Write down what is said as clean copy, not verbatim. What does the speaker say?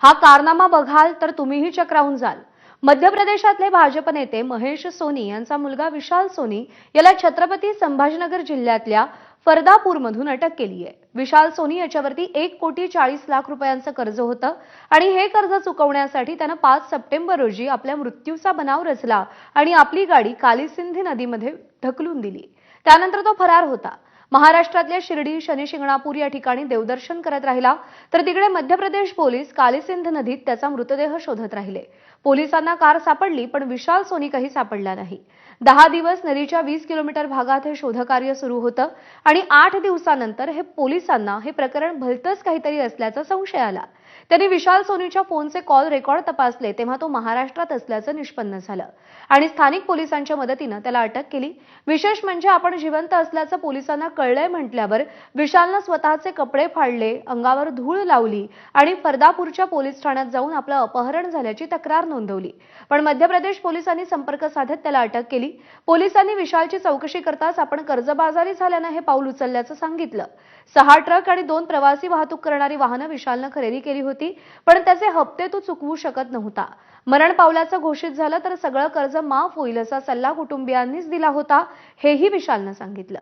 हा कारनामा बघाल तर तुम्हीही चक्रावून जाल। मध्य प्रदेशातले भाजप नेते महेश सोनी यांचा मुलगा विशाल सोनी याला छत्रपती संभाजीनगर जिल्ह्यातल्या फरदापूरमधून अटक केली आहे। विशाल सोनी याच्यावरती 1,40,00,000 रुपयांचं कर्ज होतं आणि हे कर्ज चुकवण्यासाठी त्यानं 5 सप्टेंबर रोजी आपल्या मृत्यूचा बनाव रचला आणि आपली गाडी कालीसिंधी नदीमध्ये ढकलून दिली। त्यानंतर तो फरार होता। महाराष्ट्रातल्या शिर्डी, शनी-शिंगणापूर या ठिकाणी देवदर्शन करत राहिला, तर तिकडे मध्य प्रदेश पोलीस कालीसिंध नदीत त्याचा मृतदेह शोधत राहिले। पोलिसांना कार सापडली, पण विशाल सोनी काही सापडला नाही। 10 दिवस नदीच्या 20 किलोमीटर भागात हे शोधकार्य सुरू होतं आणि 8 दिवसानंतर पोलिसांना हे प्रकरण भलतंच काहीतरी असल्याचा संशय आला। त्यांनी विशाल सोनीच्या फोनचे कॉल रेकॉर्ड तपासले, तेव्हा तो महाराष्ट्रात असल्याचं निष्पन्न झालं आणि स्थानिक पोलिसांच्या मदतीने त्याला अटक केली। विशेष म्हणजे आपण जिवंत असल्याचं पोलिसांना कळलंय म्हटल्यावर विशालने स्वतःचे कपडे फाडले, अंगावर धूळ लावली आणि फरदापूरच्या पोलीस ठाण्यात जाऊन आपलं अपहरण झाल्याची तक्रार नोंदवली। पण मध्य प्रदेश पोलिसांनी संपर्क साधत त्याला अटक केली। पोलिसांनी विशालची चौकशी करताच आपण कर्जबाजारी झाल्याने हे पाऊल उचलल्याचं सांगितलं। 6 ट्रक आणि 2 प्रवासी वाहतूक करणारी वाहनं विशालने खरेदी केली होती, पण त्याचे हप्ते तो चुकवू शकत नव्हता। मरण पावल्याचं घोषित झालं तर सगळं कर्ज माफ होईल असा सल्ला कुटुंबियांनीच दिला होता, हेही विशालने सांगितलं।